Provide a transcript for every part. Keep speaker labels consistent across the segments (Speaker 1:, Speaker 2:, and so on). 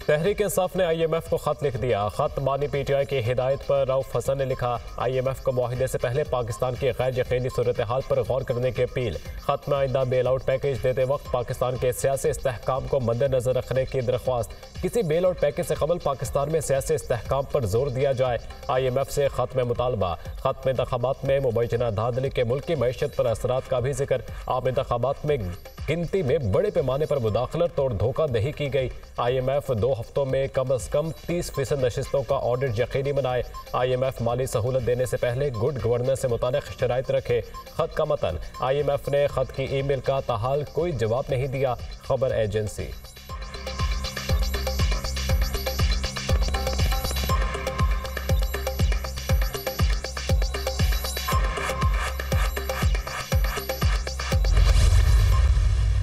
Speaker 1: तहरीक इंसाफ ने IMF को खत लिख दिया। खत बानी PTI की हिदायत पर रऊफ हसन ने लिखा। IMF को मुआहिदे से पहले पाकिस्तान की गैर यकीनी सूरत हाल पर गौर करने की अपील। खत में आइंदा बेल आउट पैकेज देते वक्त पाकिस्तान के सियासी इस्तेहकाम को मद्देनजर रखने की दरख्वास्त। किसी बेल आउट पैकेज से कबल पाकिस्तान में सियासी इस्तेहकाम पर जोर दिया जाए। IMF से खत में मुतालबा। खत में इंतखाबात में मुबैना धांधली के मुल्क की मईशत पर असरात का भी जिक्र। आम इंतखाबात में गिनती में बड़े पैमाने पर मुदाखलत तोड़ धोखाधही की गई। IMF 2 हफ्तों में कम अज कम 30% नशिस्तों का ऑडिट यकीनी बनाए। IMF माली सहूलत देने से पहले गुड गवर्नेंस से मुताल्लिक़ शराइत रखे। खत का मतन। IMF ने खत की ईमेल का ताहाल कोई जवाब नहीं दिया। खबर एजेंसी।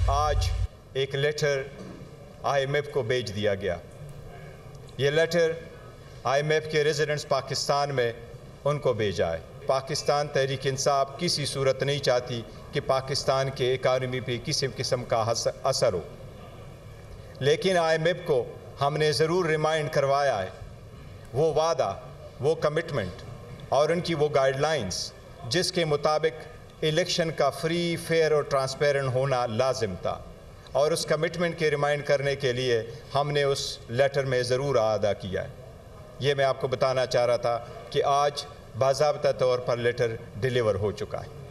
Speaker 2: आज एक लेटर IMF को भेज दिया गया। ये लेटर IMF के रेजिडेंट्स पाकिस्तान में उनको भेजा है। पाकिस्तान तहरीक इंसाफ किसी सूरत नहीं चाहती कि पाकिस्तान के इकानमी पे किसी किस्म का असर हो, लेकिन IMF को हमने ज़रूर रिमाइंड करवाया है वो वादा, वो कमिटमेंट और उनकी वो गाइडलाइंस जिसके मुताबिक इलेक्शन का फ्री, फेयर और ट्रांसपेरेंट होना लाजिम था, और उस कमिटमेंट के रिमाइंड करने के लिए हमने उस लेटर में ज़रूर अदा किया है। ये मैं आपको बताना चाह रहा था कि आज बाज़ाब्ता तौर पर लेटर डिलीवर हो चुका है।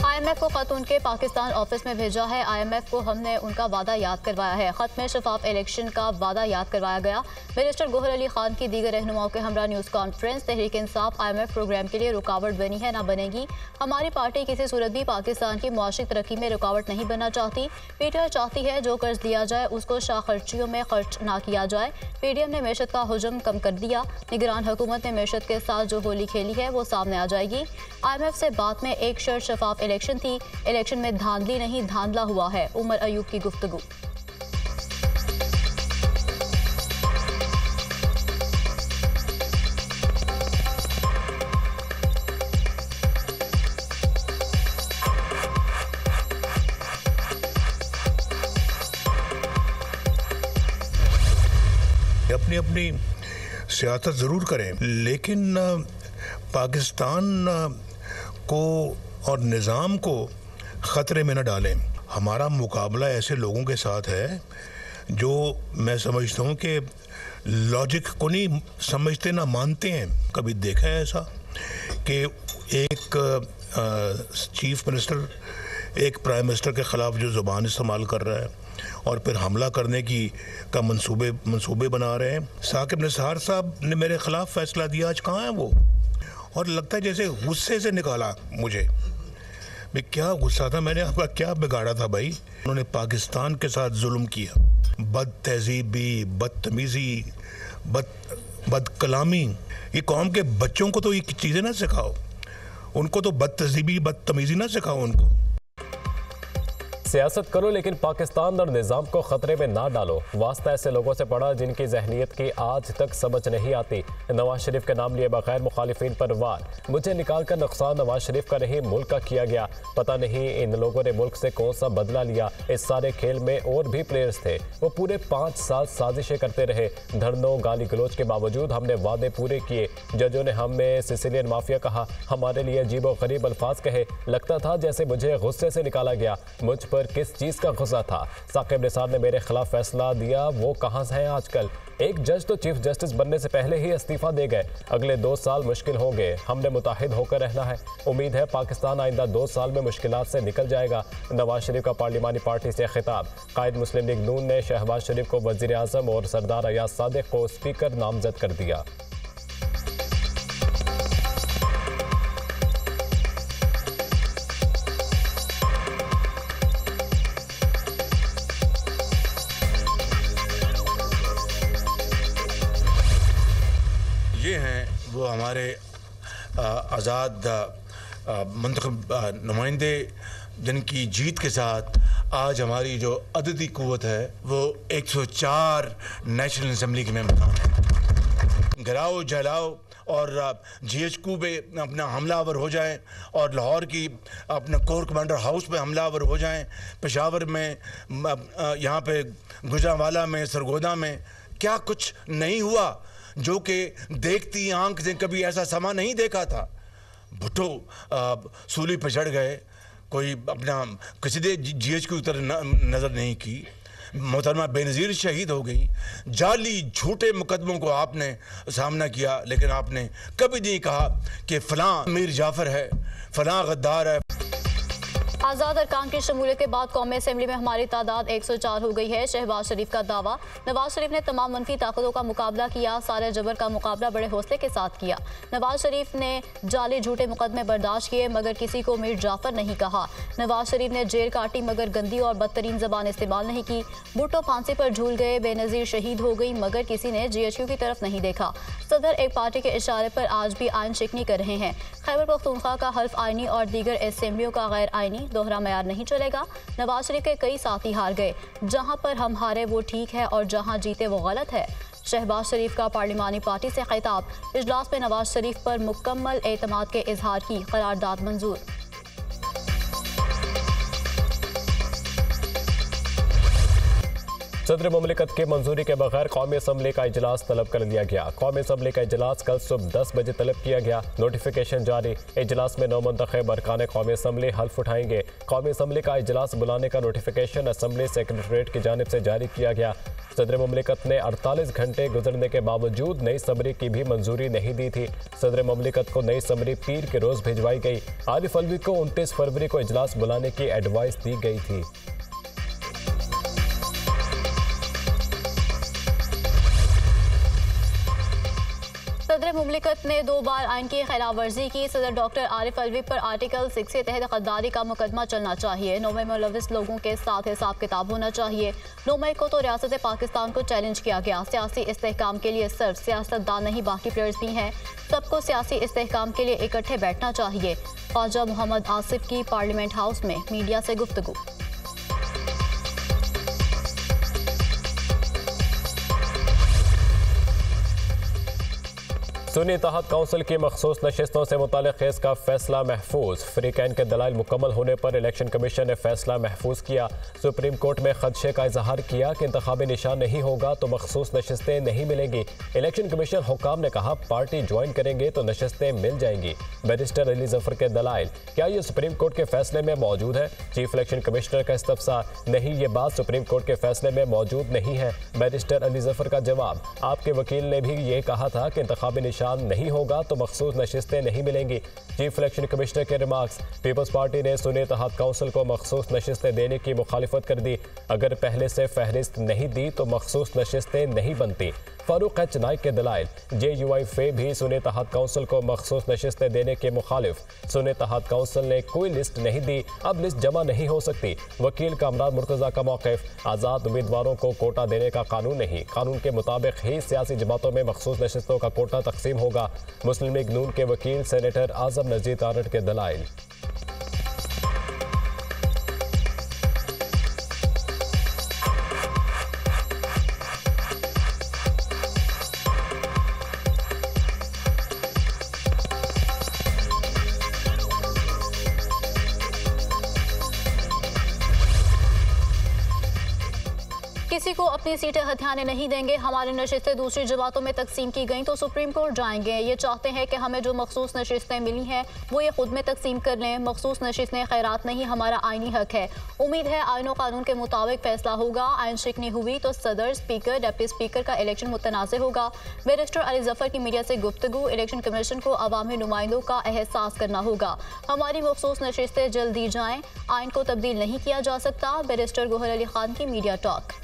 Speaker 3: IMF को खत उनके पाकिस्तान ऑफिस में भेजा है। IMF को हमने उनका वादा याद करवाया है। खत में शफाफ इलेक्शन का वादा याद करवाया गया। मिनिस्टर गोहर अली खान की दीगर रहनुमाओं के हमरा news conference. Tehreek Insaf IMF programme के लिए रुकावट बनी है, ना बनेगी। हमारी पार्टी किसी सूरत भी पाकिस्तान की मुआशी तरक्की में रुकावट नहीं बनना चाहती। PTI चाहती है जो कर्ज दिया जाए उसको शाह खर्चियों में खर्च ना किया जाए। PDM ने मैशत का हुजम कम कर दिया। निगरान हुकूमत ने मैशत के साथ जो होली खेली है वो सामने आ जाएगी। IMF से बात में एक शर्त शफाफ इलेक्शन थी। इलेक्शन में धांधली नहीं, धांधला हुआ है। उमर अयूब की गुफ्तगू।
Speaker 4: अपनी अपनी सियासत ज़रूर करें, लेकिन पाकिस्तान को और निज़ाम को ख़तरे में न डालें। हमारा मुकाबला ऐसे लोगों के साथ है जो मैं समझता हूँ कि लॉजिक को नहीं समझते, ना मानते हैं। कभी देखा है ऐसा कि एक चीफ मिनिस्टर एक प्राइम मिनिस्टर के ख़िलाफ़ जो ज़ुबान इस्तेमाल कर रहा है और फिर हमला करने की का मंसूबे बना रहे हैं। साकिब निसार साहब ने मेरे ख़िलाफ़ फ़ैसला दिया, आज कहाँ है वो? और लगता है जैसे गुस्से से निकाला मुझे। मैं क्या गुस्सा था, मैंने आपका क्या बिगाड़ा था भाई? उन्होंने पाकिस्तान के साथ जुल्म किया, बद तहजीबी, बदतमीज़ी, बद कलामी। ये कौम के बच्चों को तो ये चीज़ें ना सिखाओ, उनको तो बद तहजीबी, बदतमीज़ी ना सिखाओ उनको।
Speaker 1: सियासत करो लेकिन पाकिस्तान और निज़ाम को ख़तरे में ना डालो। वास्ता ऐसे लोगों से पड़ा जिनकी जहनीत की आज तक समझ नहीं आती। नवाज शरीफ के नाम लिए बगैर मुखालिफिन पर वार। मुझे निकाल कर नुकसान नवाज शरीफ का नहीं, मुल्क का किया गया। पता नहीं इन लोगों ने मुल्क से कौन सा बदला लिया। इस सारे खेल में और भी प्लेयर्स थे। वो पूरे 5 साल साजिशें करते रहे। धरनों, गाली गलोच के बावजूद हमने वादे पूरे किए। जजों ने हमें सिसिलियन माफिया कहा, हमारे लिए अजीब और गरीब अल्फाज कहे। लगता था जैसे मुझे गुस्से से निकाला गया। मुझ पर किस चीज़ का गुस्सा था? साकिब निसार ने मेरे खिलाफ फैसला दिया, वो कहाँ से है आजकल? एक जज तो चीफ जस्टिस बनने से पहले ही इस्तीफा दे गए। अगले 2 साल मुश्किल होंगे। हमने मुताहिद होकर रहना है। उम्मीद है पाकिस्तान आइंदा 2 साल में मुश्किलात से निकल जाएगा। नवाज शरीफ का पार्लिमानी पार्टी से खिताब। कायद मुस्लिम लीग नून ने शहबाज शरीफ को वज़ीर आज़म और सरदार अयाज सादिक को स्पीकर नामजद कर दिया।
Speaker 4: ये हैं वो हमारे आज़ाद मुंतखब नुमाइंदे, जिनकी जीत के साथ आज हमारी जो अददी क़ुव्वत है वो 104 नेशनल असम्बली के मेंबर हैं। गिराओ, जलाओ
Speaker 5: और GHQ पे अपना हमलावर हो जाएं और लाहौर की अपना कोर कमांडर हाउस पे हमलावर हो जाएं, पेशावर में, यहाँ पे गुजरांवाला में, सरगोदा में क्या कुछ नहीं हुआ जो कि देखती आंख से कभी ऐसा समा नहीं देखा था। भुट्टो सूली पे चढ़ गए, कोई अपना किसी ने GHQ की तरफ नज़र नहीं की। मोहतरमा बेनज़ीर शहीद हो गई। जाली झूठे मुकदमों को आपने सामना किया, लेकिन आपने कभी नहीं कहा कि फ़लाँ मीर जाफ़र है, फ़लाँ गद्दार है।
Speaker 3: आज़ाद अरकान की शमूलियत के बाद कौमी असेंबली में हमारी तादाद 104 हो गई है। शहबाज शरीफ का दावा। नवाज शरीफ ने तमाम मनफी ताकतों का मुकाबला किया, सारे जबर का मुकाबला बड़े हौसले के साथ किया। नवाज शरीफ ने जाली झूठे मुकदमे बर्दाश्त किए मगर किसी को मीर जाफर नहीं कहा। नवाज शरीफ ने जेल काटी मगर गंदी और बदतरीन जबान इस्तेमाल नहीं की। भुट्टो फांसी पर झूल गए, बेनज़ीर शहीद हो गई मगर किसी ने GHQ की तरफ नहीं देखा। सदर एक पार्टी के इशारे पर आज भी आइन शिकनी कर रहे हैं। खैबर पख्तूनख्वा का हल्फ आइनी और दीगर असेंबलियों का गैर आइनी दोहरा मयार नहीं चलेगा। नवाज शरीफ के कई साथी हार गए, जहां पर हम हारे वो ठीक है और जहां जीते वो गलत है। शहबाज शरीफ का पार्लिमानी पार्टी से खिताब। इजलास में नवाज शरीफ पर मुकम्मल एतमाद के इजहार की करारदाद मंजूर।
Speaker 1: सदर मुमलिकत की मंजूरी के बगैर कौमी असम्बली का इजलास तलब कर लिया गया। कौमी असम्बली का इजलास कल सुबह 10 बजे तलब किया गया। नोटिफिकेशन जारी। इजलास में 9 मुंतखब अरकान कौमी असम्बली हल्फ उठाएंगे। कौमी असम्बली का इजलास बुलाने का नोटिफिकेशन असम्बली सेक्रेटरीट की जानिब से जारी किया गया। सदर मुमलिकत ने 48 घंटे गुजरने के बावजूद नई समरी की भी मंजूरी नहीं दी थी। सदर मुमलिकत को नई समरी पीर के रोज़ भिजवाई गई। आरिफ अलवी को 29 फरवरी को इजलास बुलाने की एडवाइस दी गई थी।
Speaker 3: सदर मुमलिकत ने 2 बार आइन की खिलाफ वर्जी की। सदर डॉक्टर आरिफ अलवी पर आर्टिकल 6 के तहत गद्दारी का मुकदमा चलना चाहिए। 9 मई मुलविस लोगों के साथ हिसाब किताब होना चाहिए। 9 मई को तो रियासत पाकिस्तान को चैलेंज किया गया। सियासी इस्तेहकाम के लिए सिर्फ सियासतदान नहीं बाकी प्लेयर्स भी हैं। सबको सियासी इस्तेहकाम के लिए इकट्ठे बैठना चाहिए। ख्वाजा मोहम्मद आसिफ की पार्लियामेंट हाउस में मीडिया से गुफ्तगू।
Speaker 1: सुन्नी इत्तेहाद काउंसिल की मखसूस नशिस्तों से मुताल्लिक़ केस का फैसला महफूज। फ्रीकैन के दलाइल मुकम्मल होने पर इलेक्शन कमीशन ने फैसला महफूज किया। सुप्रीम कोर्ट में खदशे का इजहार किया कि इंतखाबी निशान नहीं होगा तो मखसूस नशिस्तें नहीं मिलेंगी। इलेक्शन कमीशन हुक्काम ने कहा पार्टी ज्वाइन करेंगे तो नशिस्तें मिल जाएंगी। बैरिस्टर अली जफर के दलाइल। क्या ये सुप्रीम कोर्ट के फैसले में मौजूद है? चीफ इलेक्शन कमिश्नर का इस्तफसार। नहीं, ये बात सुप्रीम कोर्ट के फैसले में मौजूद नहीं है। बैरिस्टर अली जफर का जवाब। आपके वकील ने भी ये कहा था कि इंतखाबी निशान नहीं होगा तो मखसूस नशिस्तें नहीं मिलेंगी। चीफ इलेक्शन कमिश्नर के रिमार्क्स। पीपल्स पार्टी ने सुन्नी इत्तेहाद काउंसिल को मखसूस नशिस्तें देने की मुखालिफत कर दी। अगर पहले से फहरिस्त नहीं दी तो मखसूस नशिस्तें नहीं बनती। फारूक एच नाइक के दलाइल। JUI भी सुन्नी इत्तेहाद काउंसिल को मखसूस नशिस्तें देने के मुखालिफ। सुन्नी इत्तेहाद काउंसिल ने कोई लिस्ट नहीं दी, अब लिस्ट जमा नहीं हो सकती। वकील कामरान मुर्तज़ा का मौक़िफ़। आज़ाद उम्मीदवारों को कोटा देने का कानून नहीं, कानून के मुताबिक ही सियासी जमातों में मखसूस नशिस्तों का कोटा तकसीम होगा। मुस्लिम लीग नून के वकील सेनेटर आज़म नज़ीर तारड़ के दलाइल।
Speaker 3: किसी को अपनी सीटें हथियाने नहीं देंगे। हमारी नशिस्तें दूसरी जमातों में तकसीम की गई तो सुप्रीम कोर्ट जाएंगे। ये चाहते हैं कि हमें जो मखसूस नशिस्तें मिली हैं वो ये खुद में तकसीम कर लें। मखसूस नशिस्तें खैरात नहीं, हमारा आइनी हक है। उम्मीद है आइन और कानून के मुताबिक फैसला होगा। आइन शिकनी हुई तो सदर, स्पीकर, डिप्टी स्पीकर का इलेक्शन मुतनाज़ होगा। बैरिस्टर अली जफर की मीडिया से गुफ्तगू। इलेक्शन कमीशन को अवामी नुमाइंदों का एहसास करना होगा। हमारी मखसूस नशिस्तें जल्द दी जाएँ, आइन को तब्दील नहीं किया जा सकता। बैरिस्टर गोहर अली खान की मीडिया टॉक।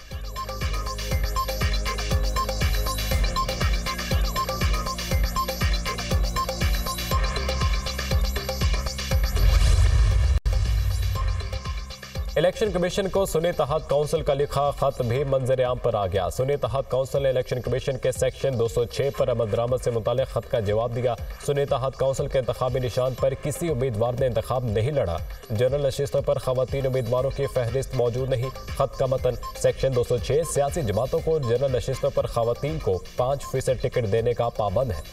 Speaker 1: इलेक्शन कमीशन को सुन्नी इत्तेहाद काउंसिल का लिखा खत भी मंजर आम पर आ गया। सुन्नी इत्तेहाद काउंसिल ने इलेक्शन कमीशन के सेक्शन 206 पर अमल दरामद से मुताल्लिक खत का जवाब दिया। सुन्नी इत्तेहाद काउंसिल के इंतखाबी निशान पर किसी उम्मीदवार ने इंतखाब नहीं लड़ा। जनरल नशिस्तों पर खवातीन उम्मीदवारों की फहरिस्त मौजूद नहीं। खत का मतन। सेक्शन 206 सियासी जमातों को जनरल नशिस्तों पर खवातीन को 5% टिकट देने का पाबंद है।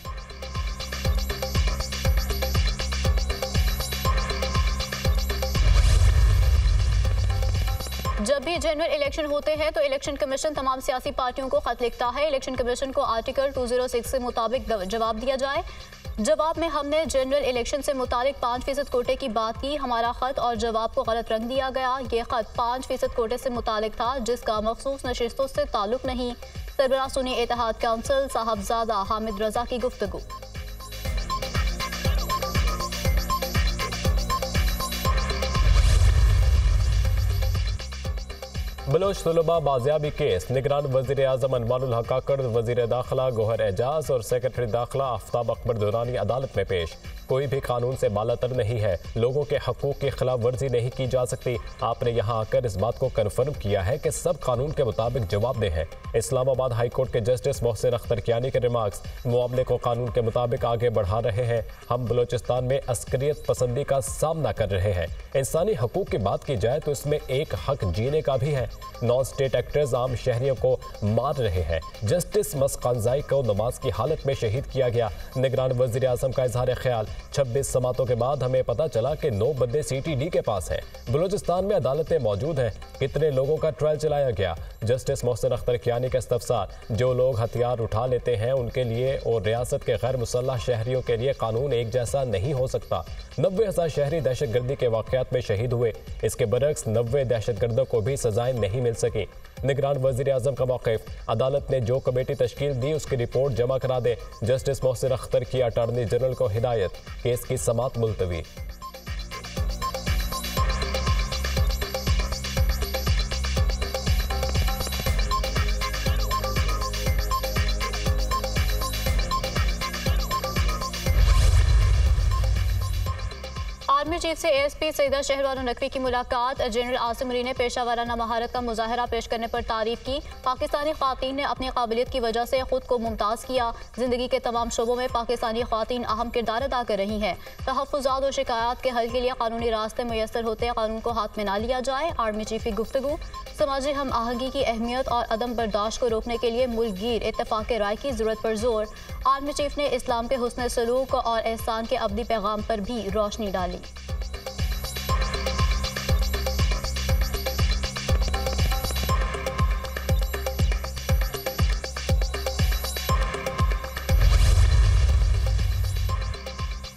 Speaker 3: जब भी जनरल इलेक्शन होते हैं तो इलेक्शन कमीशन तमाम सियासी पार्टियों को खत लिखता है। इलेक्शन कमीशन को आर्टिकल 206 के मुताबिक जवाब दिया जाए। जवाब में हमने जनरल इलेक्शन से मुतालिक 5% कोटे की बात की। हमारा खत और जवाब को गलत रंग दिया गया। ये खत 5% कोटे से मुतालिक था, जिसका मखसूस नशिस्तों से ताल्लुक नहीं। सरबराह सुन्नी इत्तेहाद काउंसिल साहबजादा हामिद रजा की गुफ्तगू।
Speaker 1: बलोच तलबा बाजियाबी केस, निगरान वज़ीर आज़म अनवारुल हक काकड़, वज़ीर दाखिला गौहर एजाज और सेक्रेटरी दाखिला आफ्ताब अकबर दुरानी अदालत में पेश। कोई भी कानून से बालातर नहीं है, लोगों के हकूक़ की खिलाफ वर्जी नहीं की जा सकती। आपने यहाँ आकर इस बात को कन्फर्म किया है कि सब कानून के मुताबिक जवाबदेह हैं। इस्लामाबाद हाई कोर्ट के जस्टिस मोहसिन अख्तर कियानी के रिमार्क्स मामले को कानून के मुताबिक आगे बढ़ा रहे हैं। हम बलोचिस्तान में अस्करियत पसंदी का सामना कर रहे हैं। इंसानी हकूक़ की बात की जाए तो इसमें एक हक जीने का भी है। नॉन स्टेट एक्टर्स आम शहरियों को मार रहे हैं। जस्टिस मस्कानजाई को नमाज की हालत में शहीद किया गया। निगरान वज़ीर आज़म का इजहार ख्याल, 26 समातों के बाद हमें पता चला कि 9 बंदे CTD के पास हैं। बलूचिस्तान में अदालतें मौजूद हैं, कितने लोगों का ट्रायल चलाया गया। जस्टिस मोहसिन अख्तर कियानी का इस्तफसार, जो लोग हथियार उठा लेते हैं उनके लिए और रियासत के गैर मुसल्लह शहरियों के लिए कानून एक जैसा नहीं हो सकता। 90,000 शहरी दहशतगर्दी के वाक़यात में शहीद हुए। इसके बरक्स 90 दहशतगर्दों को भी सजाएं नहीं मिल सकी। निगरान वज़ीर आज़म का मौक़िफ़, अदालत ने जो कमेटी तश्कील दी उसकी रिपोर्ट जमा करा दे। जस्टिस मोहसिन अख्तर की अटॉर्नी जनरल को हिदायत, केस की समाअत मुलतवी।
Speaker 3: आर्मी चीफ से ASP सईदा शहरवार नकवी की मुलाकात। जनरल आसिम अली ने पेशावराना महारत का मुजाहरा पेश करने पर तारीफ की। पाकिस्तानी ख़वातीन ने अपनी काबिलियत की वजह से खुद को मुमताज़ किया। जिंदगी के तमाम शोबों में पाकिस्तानी ख़वातीन अहम किरदार अदा कर रही हैं। तहफ़्फ़ुज़ात और शिकायत के हल के लिए कानूनी रास्ते मैसर होते कानून को हाथ में ना लिया जाए। आर्मी चीफ की गुफ्तगू, समाजी हम आहंगी की अहमियत और अदम बर्दाश्त को रोकने के लिए मुल्कगीर इत्तेफ़ाक़ राय की ज़रूरत पर जोर। आर्मी चीफ ने इस्लाम के हुस्न सलूक और एहसान के अबदी पैगाम पर भी रोशनी डाली।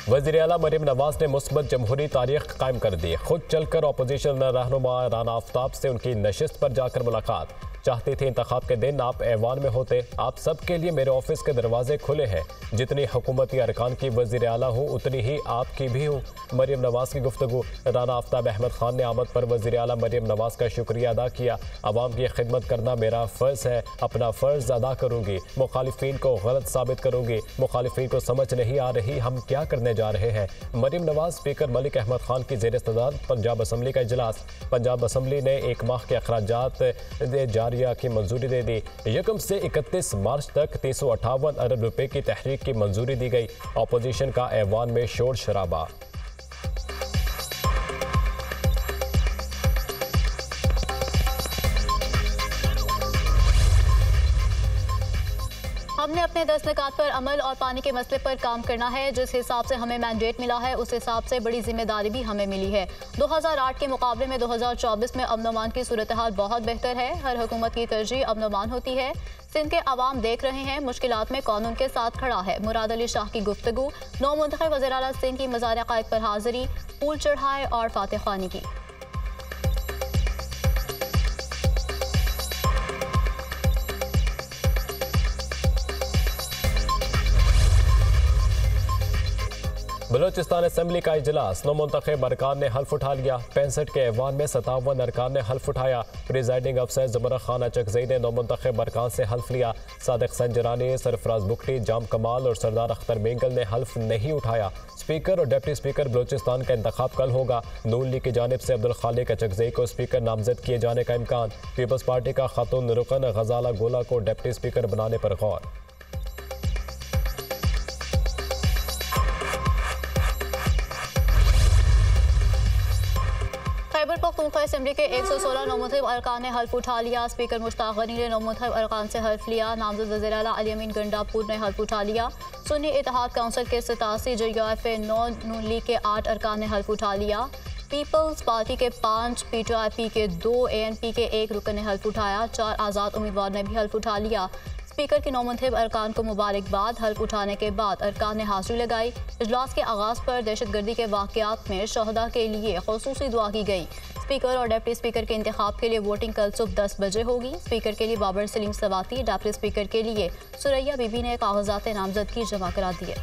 Speaker 1: वज़ीर आला मरीम नवाज ने मुस्बत जमहूरी तारीख कायम कर दी। खुद चलकर अपोजिशन रहनुमा राना आफ्ताब से उनकी नशिस्त पर जाकर मुलाकात। चाहती थी इंतखाब के दिन आप ऐवान में होते। आप सब के लिए मेरे ऑफिस के दरवाजे खुले हैं। जितनी हुकूमती अरकान की वज़ीर आला हूँ उतनी ही आपकी भी हूँ। मरीम नवाज की गुफ्तगू, राना आफ्ताब अहमद खान ने आमद पर वज़ीर आला मरीम नवाज का शुक्रिया अदा किया। आवाम की खिदमत करना मेरा फ़र्ज़ है, अपना फ़र्ज़ अदा करूँगी। मुखालिफिन को गलत साबित करूँगी। मुखालिफिन को समझ नहीं आ रही हम क्या करने जा रहे हैं। मरीम नवाज स्पीकर मलिक अहमद खान की ज़ेर इस्तदाद पंजाब असम्बली का इजलास। पंजाब असम्बली ने 1 माह के अखराजात जारिया की मंजूरी दे दी। यकम से 31 मार्च तक 358 अरब रुपए की तहरीक की मंजूरी दी गई। अपोजिशन का ऐवान में शोर शराबा।
Speaker 3: हमने अपने 10 निकात पर अमल और पानी के मसले पर काम करना है। जिस हिसाब से हमें मैंडेट मिला है उस हिसाब से बड़ी जिम्मेदारी भी हमें मिली है। 2008 के मुकाबले में 2024 में अमन अमान की सूरत हाल बहुत बेहतर है। हर हुकूमत की तरजीह अमन अमान होती है। सिंध के अवाम देख रहे हैं मुश्किलात में कौन उनके साथ खड़ा है। मुराद अली शाह की गुफ्तगू, नौ मुंतखब वज़ीर आला सिंध की मज़ार क़ायद पर हाज़िरी, फूल चढ़ाए और फातिह ख़्वानी की।
Speaker 1: बलूचिस्तान असम्बली का इजलास, 9 मुंतखब अरकान ने हल्फ उठा लिया। 65 के ऐवान में 57 अरकान ने हल्फ उठाया। प्रिजाइडिंग अफसर ज़ुमरा खान अचकज़ई ने 9 मुंतखब अरकान से हल्फ लिया। सादिक संजरानी, सरफराज बुगटी, जाम कमाल और सरदार अख्तर मेंगल ने हल्फ नहीं उठाया। स्पीकर और डिप्टी स्पीकर बलूचिस्तान का इंतखाब कल होगा। नून लीग की जानिब से अब्दुल खालिक अचकज़ई को स्पीकर नामजद किए जाने का इम्कान। पीपल्स पार्टी का खातून रुकन गजाला गोला को डिप्टी स्पीकर बनाने पर गौर।
Speaker 3: खैबर पख्तूनख्वा असेंबली के 116 नौमुंतखब अरकान ने हल्फ उठा लिया। स्पीकर मुश्ताक गनी ने नौमुंतखब अरकान से हल्फ लिया। नामजद वज़ीर आला अली अमीन गंडापुर ने हल्फ उठा लिया। सुन्नी इत्तेहाद काउंसिल के 87, JUF 9, नून लीग के 8 अरकान ने हल्फ उठा लिया। पीपल्स पार्टी के 5, PTIP के 2, ANP के 1 रुकन ने हल्फ उठाया। 4 आज़ाद उम्मीदवार ने भी हल्फ उठा लिया। स्पीकर की नौमुंतखब अरकान को मुबारकबाद। हल्फ उठाने के बाद अरकान ने हाजिरी लगाई। इजलास के आगाज़ पर दहशतगर्दी के वाक़यात में शहदा के लिए ख़ुसूसी दुआ की गई। स्पीकर और डिप्टी स्पीकर के इंतखाब के लिए वोटिंग कल सुबह 10 बजे होगी। स्पीकर के लिए बाबर सलीम सवाती, डिप्टी स्पीकर के लिए सुरैया बीबी ने कागजात नामजदगी जमा करा दिए।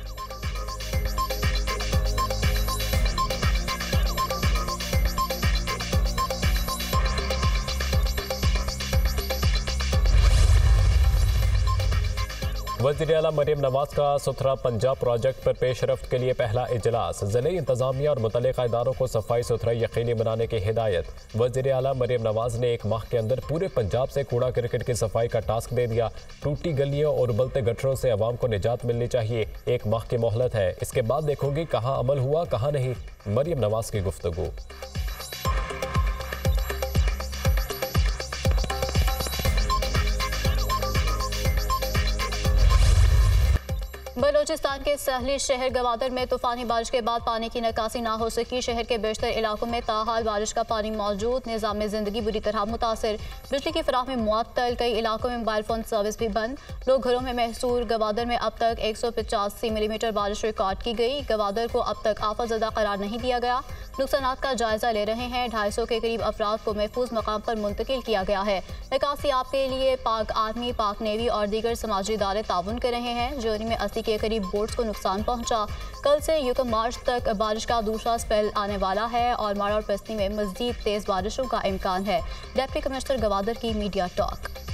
Speaker 1: वज़ीर आला मरीम नवाज का सुथरा पंजाब प्रोजेक्ट पर पेशरफ्त के लिए पहला इजलास। ज़िले इंतजामिया और मुतल्लिका इदारों को सफाई सुथराई यकीनी बनाने की हिदायत। वज़ीर आला मरीम नवाज ने 1 माह के अंदर पूरे पंजाब से कूड़ा क्रिकेट की सफाई का टास्क दे दिया। टूटी गलियों और उबलते गटरों से अवाम को निजात मिलनी चाहिए। 1 माह की मोहलत है, इसके बाद देखूंगी कहाँ अमल हुआ कहाँ नहीं। मरीम नवाज की गुफ्तगू।
Speaker 3: बलूचिस्तान के सहली शहर गवादर में तूफानी बारिश के बाद पानी की निकासी ना हो सकी। शहर के बेशतर इलाकों में ताहाल बारिश का पानी मौजूद। निज़ाम ज़िंदगी बुरी तरह मुतासर। बिजली की फराहमी मुअत्तल। कई इलाकों में मोबाइल फ़ोन सर्विस भी बंद। लोग घरों में महसूर। गवादर में अब तक 185 मिलीमीटर बारिश रिकॉर्ड की गई। गवादर को अब तक आफतज़दा करार नहीं दिया गया। नुकसानात का जायजा ले रहे हैं। 250 के करीब अफराद को महफूज मकाम पर मुंतकिल किया गया है। निकासी आप के लिए पाक आर्मी, पाक नेवी और दीगर समाजी इदारे ताउन कर रहे हैं। जोरी में 80 के करीब बोट्स को नुकसान पहुंचा। कल से 1 मार्च तक बारिश का दूसरा स्पेल आने वाला है और माड़ा और पस्ती में मज़ीद तेज़ बारिशों का इम्कान है। डिप्टी कमिश्नर गवादर की मीडिया टॉक।